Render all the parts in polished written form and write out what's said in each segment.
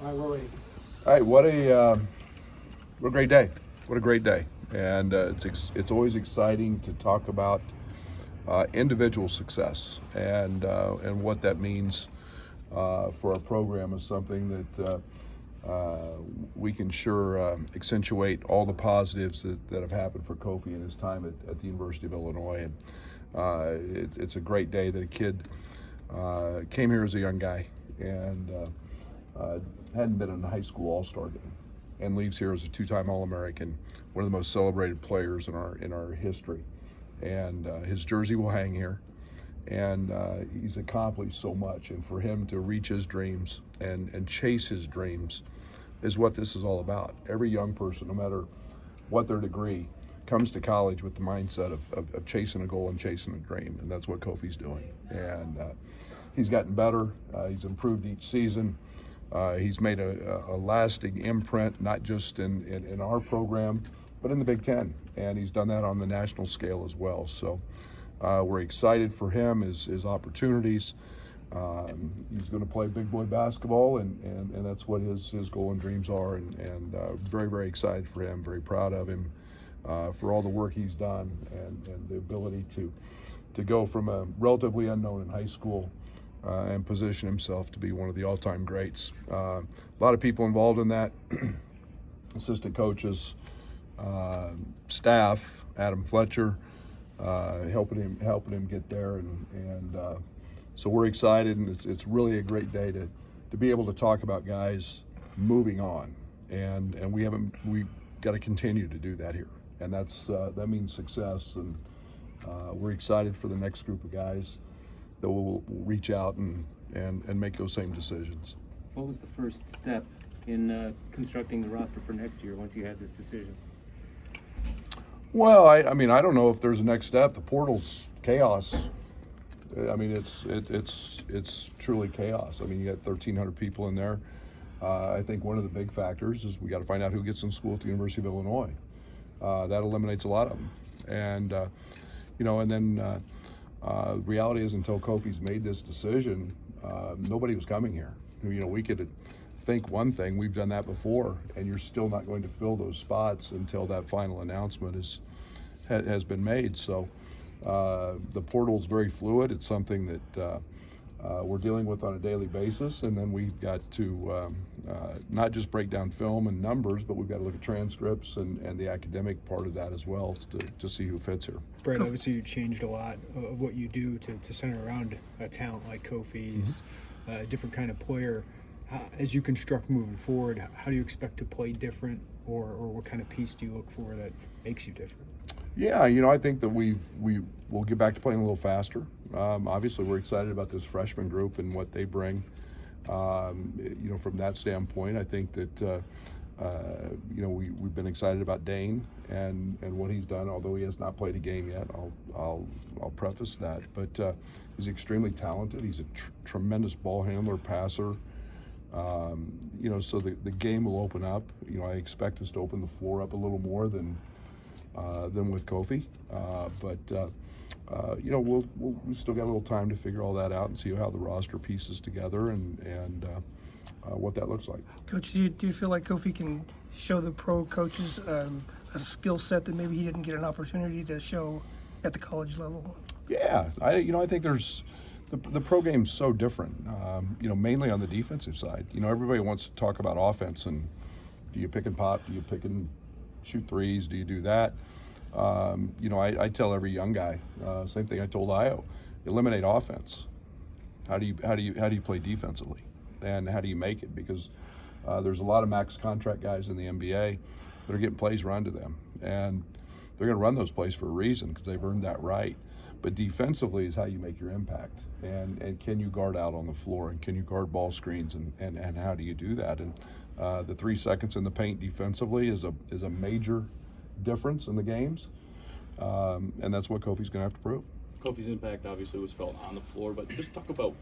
All right, we're ready. All right, what a great day! What a great day! And it's always exciting to talk about individual success and what that means for our program is something that we can sure accentuate all the positives that have happened for Kofi in his time at the University of Illinois. And it's a great day that a kid came here as a young guy and hadn't been in a high school all-star game and leaves here as a two-time All-American, one of the most celebrated players in our history. And his jersey will hang here. And he's accomplished so much, and for him to reach his dreams and chase his dreams is what this is all about. Every young person, no matter what their degree, comes to college with the mindset of chasing a goal and chasing a dream, and that's what Kofi's doing. And he's gotten better. He's improved each season. He's made a lasting imprint, not just in our program, but in the Big Ten, and he's done that on the national scale as well. So we're excited for him, his opportunities. He's going to play big boy basketball, and that's what his goal and dreams are, and very, very excited for him, very proud of him for all the work he's done and the ability to go from a relatively unknown in high school and position himself to be one of the all-time greats. A lot of people involved in that, assistant coaches, staff, Adam Fletcher, helping him get there, and so we're excited, and it's really a great day to be able to talk about guys moving on, and we've got to continue to do that here, and that means success, and we're excited for the next group of guys that will reach out and make those same decisions. What was the first step in constructing the roster for next year once you had this decision? Well, I mean, I don't know if there's a next step. The portal's chaos. I mean, it's truly chaos. I mean, you got 1,300 people in there. I think one of the big factors is we got to find out who gets in school at the University of Illinois. That eliminates a lot of them, and and then the reality is, until Kofi's made this decision, nobody was coming here. We could think one thing, we've done that before, and you're still not going to fill those spots until that final announcement has been made. So the portal is very fluid. It's something that we're dealing with on a daily basis, and then we've got to not just break down film and numbers, but we've got to look at transcripts and the academic part of that as well to see who fits here. Brad, obviously you changed a lot of what you do to center around a talent like Kofi's, a different kind of player. As you construct moving forward, how do you expect to play different, or what kind of piece do you look for that makes you different? Yeah, I think that we will get back to playing a little faster. Obviously, we're excited about this freshman group and what they bring. From that standpoint, I think that we've been excited about Dane and what he's done. Although he has not played a game yet, I'll preface that. But he's extremely talented. He's a tremendous ball handler, passer. So the game will open up. I expect us to open the floor up a little more than with Kofi, but we still got a little time to figure all that out and see how the roster pieces together and what that looks like. Coach, do you feel like Kofi can show the pro coaches a skill set that maybe he didn't get an opportunity to show at the college level? Yeah, I think there's the pro game's so different. Mainly on the defensive side. Everybody wants to talk about offense and do you pick and pop? Do you pick and shoot threes? Do you do that? I tell every young guy, same thing I told Io, eliminate offense. How do you play defensively, and how do you make it? Because there's a lot of max contract guys in the NBA that are getting plays run to them, and they're going to run those plays for a reason because they've earned that right. But defensively is how you make your impact, and can you guard out on the floor, and can you guard ball screens, and how do you do that? And the 3 seconds in the paint defensively is a major difference in the games, and that's what Kofi's going to have to prove. Kofi's impact obviously was felt on the floor, but just talk about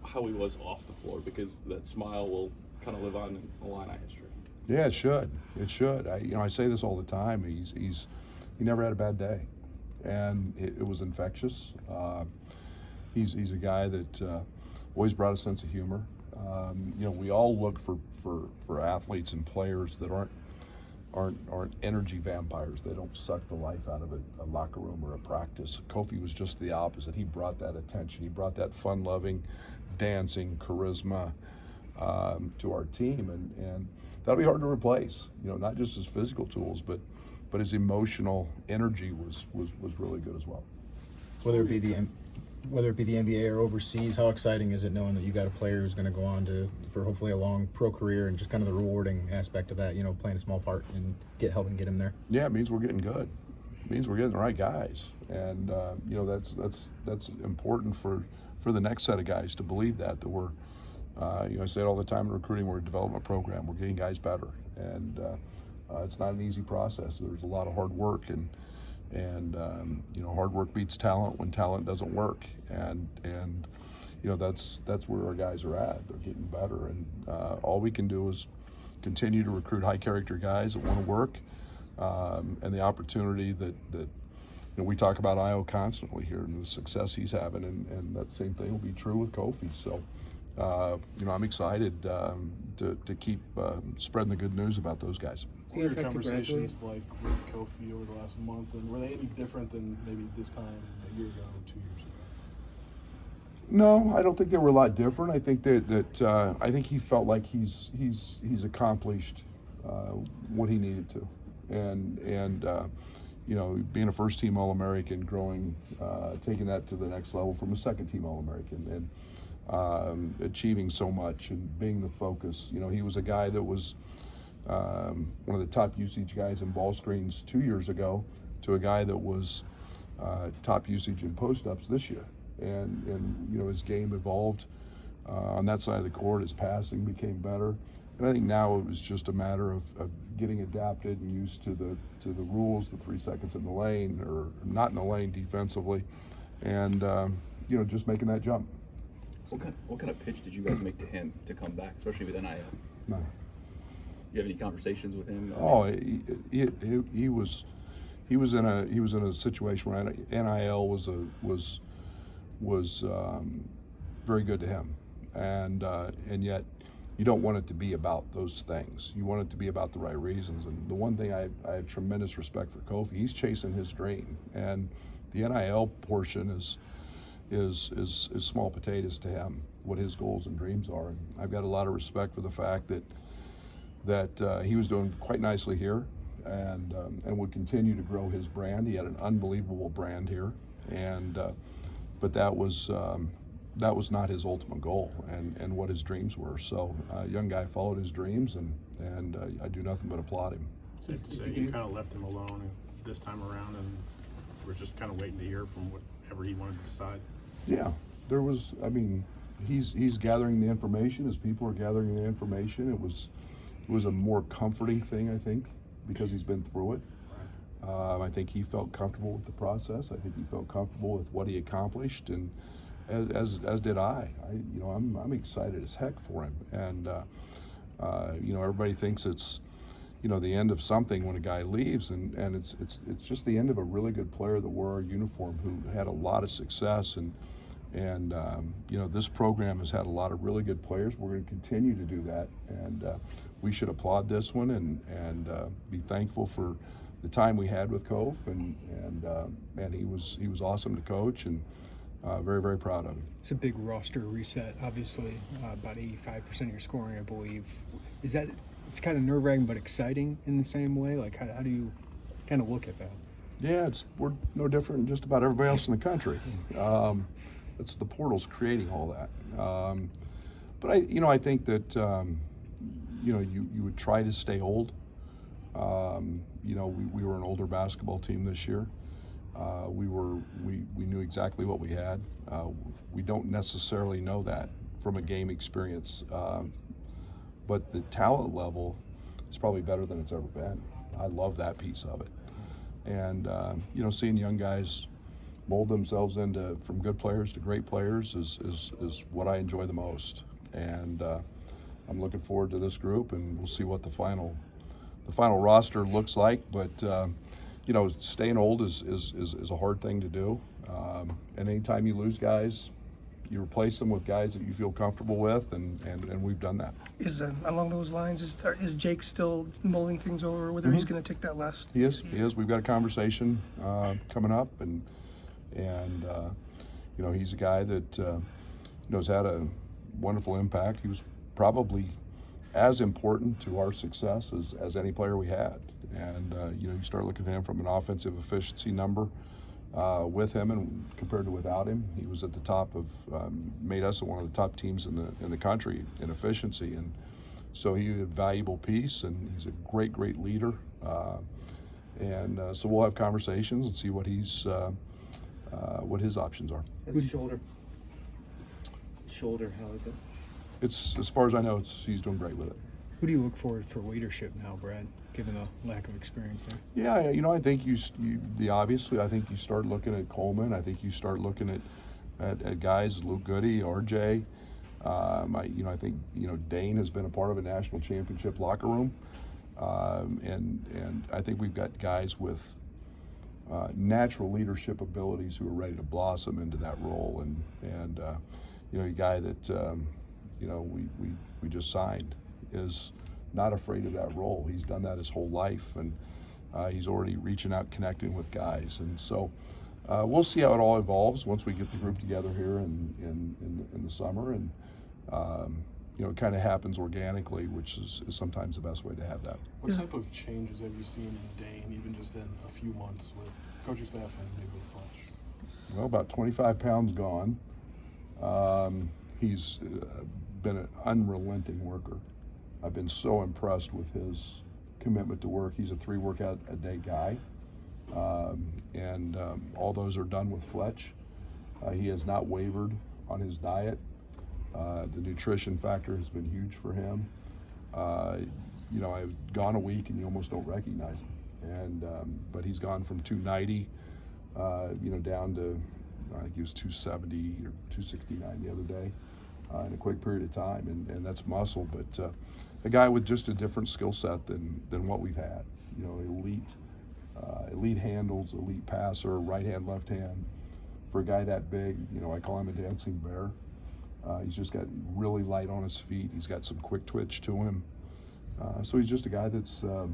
how he was off the floor, because that smile will kind of live on in Illini history. Yeah, it should. It should. I say this all the time. He never had a bad day, and it was infectious. He's a guy that always brought a sense of humor. We all look for athletes and players that aren't energy vampires. They don't suck the life out of a locker room or a practice. Kofi was just the opposite. He brought that attention. He brought that fun-loving, dancing charisma to our team, and that'll be hard to replace. Not just his physical tools, but his emotional energy was really good as well. Whether it be the NBA or overseas, how exciting is it knowing that you got a player who's going to go on for hopefully a long pro career, and just kind of the rewarding aspect of that, playing a small part and helping get him there? Yeah, it means we're getting good. It means we're getting the right guys, and that's important for the next set of guys to believe that we're. I say it all the time in recruiting. We're a development program. We're getting guys better, and it's not an easy process. There's a lot of hard work, and hard work beats talent when talent doesn't work, and that's where our guys are at. They're getting better, and all we can do is continue to recruit high character guys that want to work, and the opportunity that we talk about Io constantly here, and the success he's having, and that same thing will be true with Kofi. So I'm excited to keep spreading the good news about those guys. What were your conversations like with Kofi over the last month, and were they any different than maybe this time a year ago, 2 years ago? No, I don't think they were a lot different. I think that I think he felt like he's accomplished what he needed to, and being a first team All-American, growing, taking that to the next level from a second team All-American, and achieving so much and being the focus. He was a guy that was one of the top usage guys in ball screens 2 years ago to a guy that was top usage in post-ups this year. And his game evolved on that side of the court. His passing became better. And I think now it was just a matter of getting adapted and used to the rules, the 3 seconds in the lane or not in the lane defensively, and just making that jump. What kind of pitch did you guys make to him to come back, especially with NIL? No. You have any conversations with him? Oh, he was in a situation where NIL was very good to him, and yet you don't want it to be about those things. You want it to be about the right reasons. And the one thing I have tremendous respect for Kofi. He's chasing his dream, and the NIL portion is small potatoes to him, what his goals and dreams are. And I've got a lot of respect for the fact that he was doing quite nicely here, and would continue to grow his brand. He had an unbelievable brand here, and but that was not his ultimate goal and what his dreams were. So a young guy followed his dreams, and I do nothing but applaud him. Safe to say you kind of left him alone this time around, and we're just kind of waiting to hear from whatever he wanted to decide. Yeah, there was. I mean, he's gathering the information as people are gathering the information. It was a more comforting thing, I think, because he's been through it. I think he felt comfortable with the process. I think he felt comfortable with what he accomplished, and as did I. I'm excited as heck for him, and everybody thinks it's the end of something when a guy leaves, and it's just the end of a really good player that wore our uniform, who had a lot of success, and this program has had a lot of really good players. We're going to continue to do that, and we should applaud this one and be thankful for the time we had with Kof, and he was awesome to coach, and very, very proud of him. It's a big roster reset, obviously, about 85% of your scoring, I believe. It's kind of nerve-wracking but exciting in the same way? Like, how do you kind of look at that? Yeah, we're no different than just about everybody else in the country. It's the portal's creating all that. But I think that you would try to stay old. We were an older basketball team this year. We knew exactly what we had. We don't necessarily know that from a game experience, but the talent level is probably better than it's ever been. I love that piece of it, and seeing young guys mold themselves from good players to great players is what I enjoy the most, and I'm looking forward to this group, and we'll see what the final roster looks like, but staying old is a hard thing to do, and anytime you lose guys, you replace them with guys that you feel comfortable with, and we've done that. Is along those lines, is Jake still mulling things over whether he's going to take that last? He is. We've got a conversation coming up, and you know, he's a guy that has had a wonderful impact. He was probably as important to our success as any player we had. And you know, you start looking at him from an offensive efficiency number. With him and compared to without him, he was at the top of made us one of the top teams in the country in efficiency, and so he's a valuable piece, and he's a great leader. So we'll have conversations and see what what his options are. His shoulder, how is it? It's, as far as I know, he's doing great with it. Who do you look for leadership now, Brad, given the lack of experience there? Yeah, you know, I think obviously, I think you start looking at Coleman. I think you start looking at guys, Luke Goody, RJ. I think, Dane has been a part of a national championship locker room. And I think we've got guys with natural leadership abilities who are ready to blossom into that role. And a guy that, we just signed is not afraid of that role. He's done that his whole life, and he's already reaching out, connecting with guys. And so we'll see how it all evolves once we get the group together here in the summer. And it kind of happens organically, which is sometimes the best way to have that. What type of changes have you seen in Dane, even just in a few months with coaching staff and maybe with Fletch? Well, about 25 pounds gone. He's been an unrelenting worker. I've been so impressed with his commitment to work. He's a 3 workout a day guy, and all those are done with Fletch. He has not wavered on his diet. The nutrition factor has been huge for him. I've gone a week and you almost don't recognize him, but he's gone from 290, down to, I think he was 270 or 269 the other day in a quick period of time, and that's muscle, but a guy with just a different skill set than what we've had. Elite handles, elite passer, right hand, left hand. For a guy that big, I call him a dancing bear. He's just got really light on his feet. He's got some quick twitch to him. So he's just a guy that's, a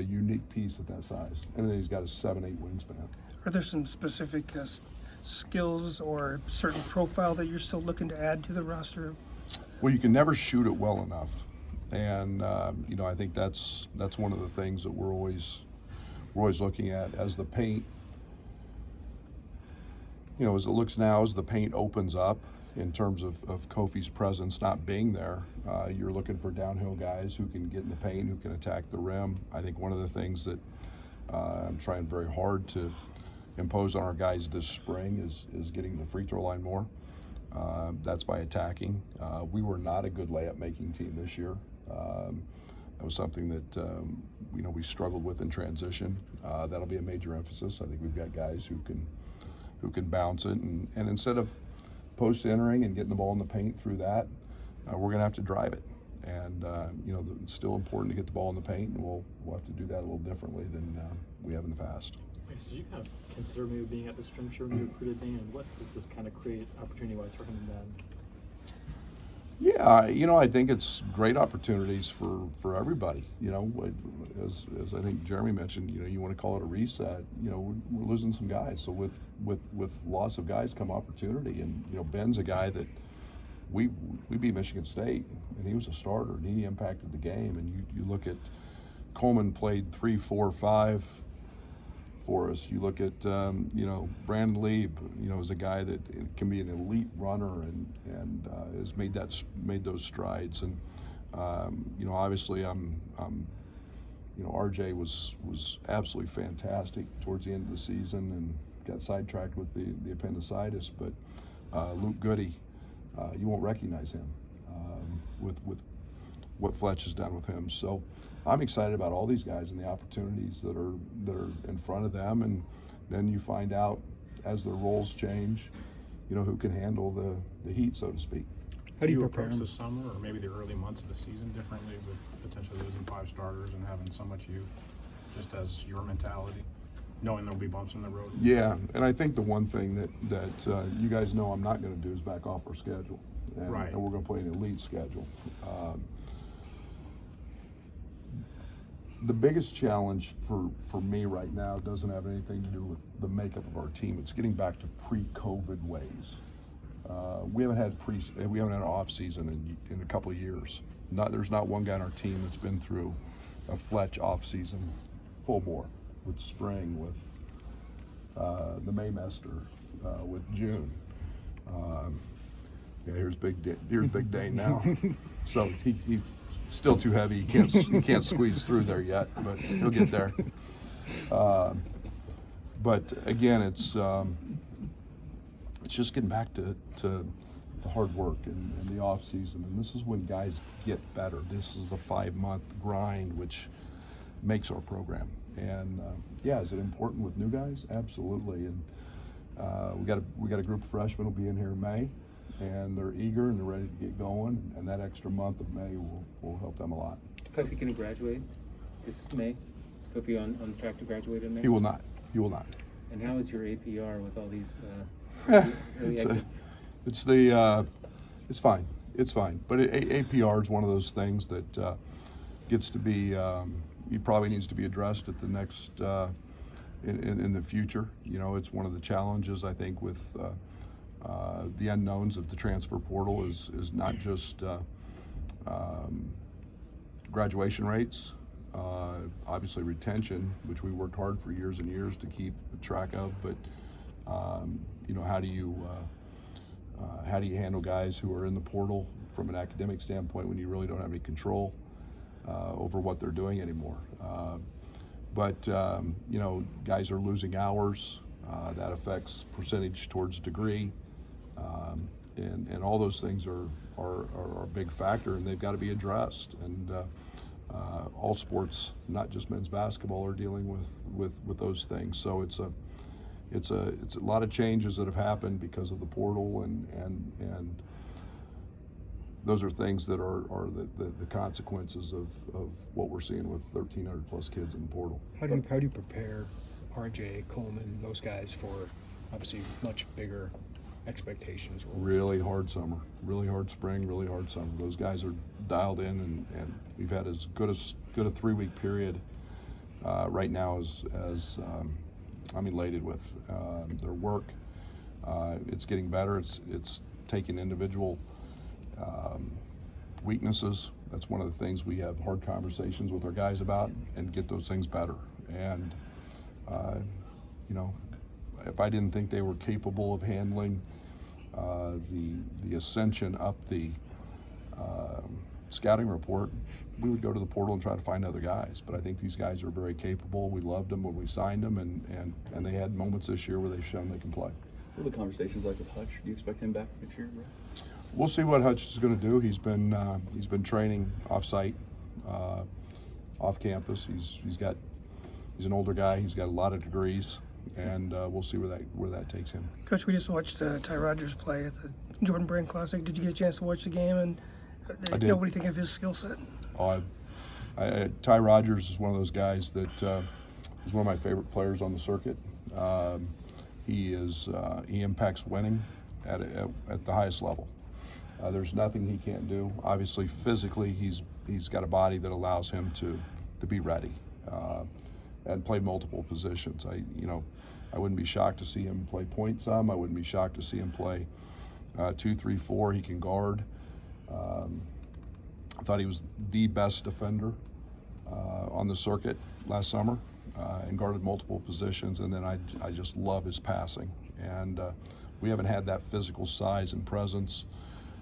unique piece at that size. And then he's got a 7'8" wingspan. Are there some specific skills or certain profile that you're still looking to add to the roster? Well, you can never shoot it well enough. And, I think that's one of the things that we're always looking at as the paint, as it looks now, as the paint opens up, in terms of Kofi's presence not being there, you're looking for downhill guys who can get in the paint, who can attack the rim. I think one of the things that I'm trying very hard to impose on our guys this spring is getting the free throw line more. That's by attacking. We were not a good layup making team this year. That was something that we struggled with in transition. That'll be a major emphasis. I think we've got guys who can bounce it, and instead of post entering and getting the ball in the paint through that, we're going to have to drive it. And it's still important to get the ball in the paint, and we'll have to do that a little differently than we have in the past. Did you kind of consider maybe being at the structure when you recruited Dane, and what does this kind of create opportunity-wise for him then? Yeah, I think it's great opportunities for everybody. As I think Jeremy mentioned, you want to call it a reset. We're losing some guys, so with loss of guys come opportunity. And Ben's a guy that we beat Michigan State, and he was a starter, and he impacted the game. And you look at Coleman played 3, 4, 5 for us. You look at Brandon Lieb, is a guy that can be an elite runner and has made those strides. And obviously RJ was absolutely fantastic towards the end of the season and got sidetracked with the appendicitis. But Luke Goody, you won't recognize him with what Fletch has done with him. So I'm excited about all these guys and the opportunities that are in front of them, and then you find out as their roles change, who can handle the heat, so to speak. How do you approach prepare the summer or maybe the early months of the season differently with potentially losing 5 starters and having so much youth, just as your mentality? knowing there'll be bumps in the road. Yeah, and I think the one thing that you guys know I'm not going to do is back off our schedule, and, Right. and we're going to play an elite schedule. The biggest challenge for me right now doesn't have anything to do with the makeup of our team. It's getting back to pre-COVID ways. We haven't had an off season in a couple of years. There's not one guy on our team that's been through a Fletch off season full bore with spring, with the Maymester, with June. Yeah, here's Big Dane now. So he's still too heavy. He can't squeeze through there yet, but he'll get there. But again, it's just getting back to the hard work and the off season, and this is when guys get better. This is the 5-month grind, which makes our program. And yeah, is it important with new guys? Absolutely. And we got a group of freshmen will be in here in May, and they're eager and they're ready to get going. And that extra month of May will help them a lot. Kofi going to graduate this May? Is Kofi on track to graduate in May? He will not. He will not. And how is your APR with all these early exits? It's fine. It's fine. But APR is one of those things that gets to be. He probably needs to be addressed at the next in the future. You know, it's one of the challenges I think with the unknowns of the transfer portal is not just graduation rates, obviously retention, which we worked hard for years and years to keep track of, but you know, how do you handle guys who are in the portal from an academic standpoint when you really don't have any control over what they're doing anymore. But you know, guys are losing hours. That affects percentage towards degree, and all those things are a big factor, and they've got to be addressed. And all sports, not just men's basketball, are dealing with those things. So it's a lot of changes that have happened because of the portal, and those are things that are the consequences of what we're seeing with 1,300 plus kids in the portal. How do you prepare RJ, Coleman, those guys for obviously much bigger expectations? Really hard summer, really hard spring, really hard summer. Those guys are dialed in, and we've had as good a 3-week period right now as I'm elated with their work. It's getting better. It's taking individual weaknesses. That's one of the things we have hard conversations with our guys about, and get those things better. And you know, if I didn't think they were capable of handling the ascension up the scouting report, we would go to the portal and try to find other guys. But I think these guys are very capable. We loved them when we signed them, and they had moments this year where they've shown they can play. What are the conversations like with Hutch? Do you expect him back next year, Brad? We'll see what Hutch is going to do. He's been training off-site, off campus. He's an older guy. He's got a lot of degrees, and we'll see where that takes him. Coach, we just watched Ty Rogers play at the Jordan Brand Classic. Did you get a chance to watch the game? And I did. You know, what do you think of his skill set? Ty Rogers is one of those guys that is one of my favorite players on the circuit. He impacts winning at the highest level. There's nothing he can't do. Obviously, physically, he's got a body that allows him to be ready and play multiple positions. I wouldn't be shocked to see him play point some. I wouldn't be shocked to see him play 2, 3, 4. He can guard. I thought he was the best defender on the circuit last summer, and guarded multiple positions. And then I just love his passing. And we haven't had that physical size and presence,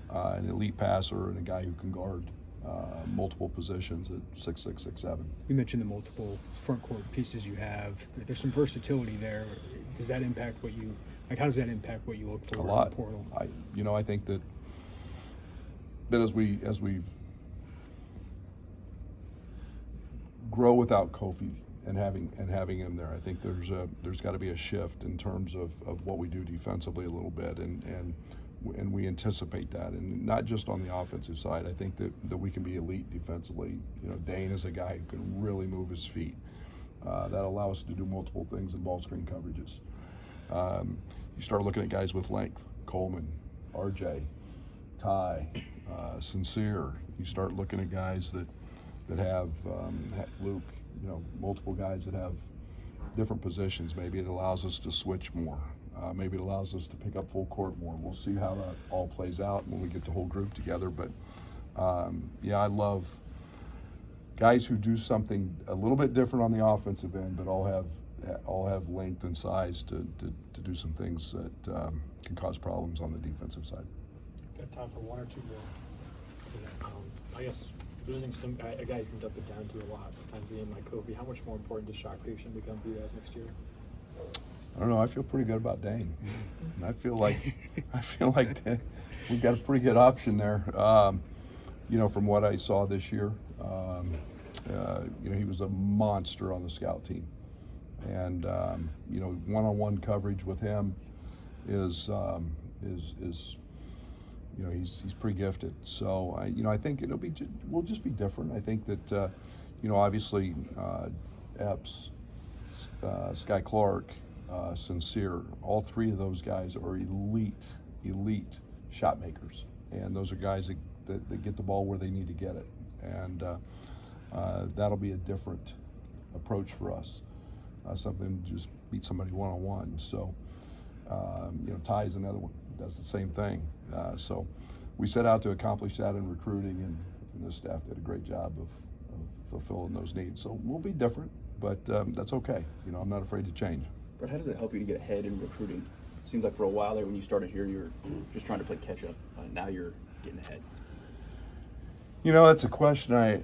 an elite passer and a guy who can guard multiple positions at 6'6", 6'7". You mentioned the multiple front court pieces you have. There's some versatility there. Does that impact what you like? How does that impact what you look for A lot. in the portal? I think that as we grow without Kofi and having him there, I think there's got to be a shift in terms of what we do defensively a little bit, and we anticipate that, and not just on the offensive side. I think that we can be elite defensively. Dane is a guy who can really move his feet, that allow us to do multiple things in ball screen coverages. You start looking at guys with length, Coleman, RJ, Ty, Sincere. You start looking at guys that have Luke, multiple guys that have different positions. Maybe it allows us to switch more. Maybe it allows us to pick up full court more. We'll see how that all plays out when we get the whole group together. But yeah, I love guys who do something a little bit different on the offensive end, but all have length and size to do some things that can cause problems on the defensive side. Got time for one or two more. I guess losing a guy you can dump it down to a lot of times a game like Kofi, how much more important does shot creation become for you guys next year? I don't know. I feel pretty good about Dane. And I feel like we've got a pretty good option there. From what I saw this year, he was a monster on the scout team, and one-on-one coverage with him is he's pretty gifted. So I think we'll just be different. I think that obviously Epps, Sky Clark, Sincere, all three of those guys are elite shot makers, and those are guys that get the ball where they need to get it, and that'll be a different approach for us. Something to just beat somebody one-on-one. So Ty is another one, does the same thing. So we set out to accomplish that in recruiting, and the staff did a great job of fulfilling those needs. So we'll be different, but that's okay. I'm not afraid to change. But how does it help you to get ahead in recruiting? Seems like for a while there when you started here, you were just trying to play catch up. Now you're getting ahead. That's a question I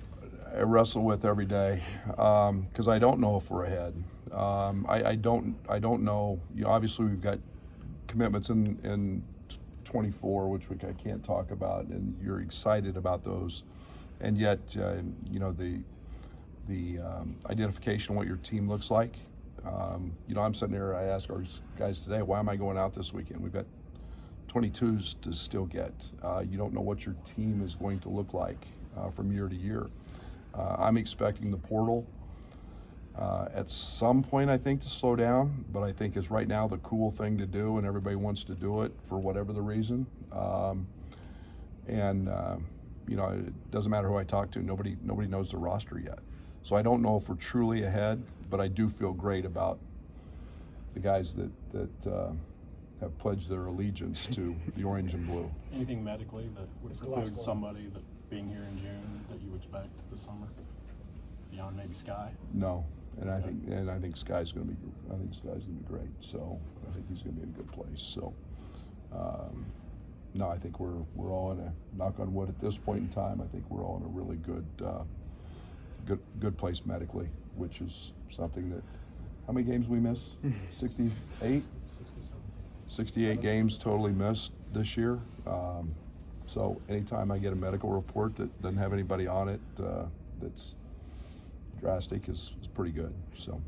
wrestle with every day because I don't know if we're ahead. I don't know. Obviously we've got commitments in 24, which I can't talk about, and you're excited about those, and yet the identification of what your team looks like. I'm sitting there, I ask our guys today, why am I going out this weekend? We've got 22s to still get. You don't know what your team is going to look like from year to year. I'm expecting the portal at some point, I think, to slow down, but I think is right now the cool thing to do, and everybody wants to do it for whatever the reason. It doesn't matter who I talk to, nobody knows the roster yet. So I don't know if we're truly ahead, but I do feel great about the guys that have pledged their allegiance to the orange and blue. Anything medically that would preclude somebody that being here in June that you expect this summer beyond maybe Sky? No, and I think Sky's going to be great. So I think he's going to be in a good place. So no, I think we're all in a, knock on wood at this point in time, I think we're all in a really good place medically, which is something that, how many games we miss? 68? 68 games totally missed this year. So anytime I get a medical report that doesn't have anybody on it that's drastic is pretty good. So.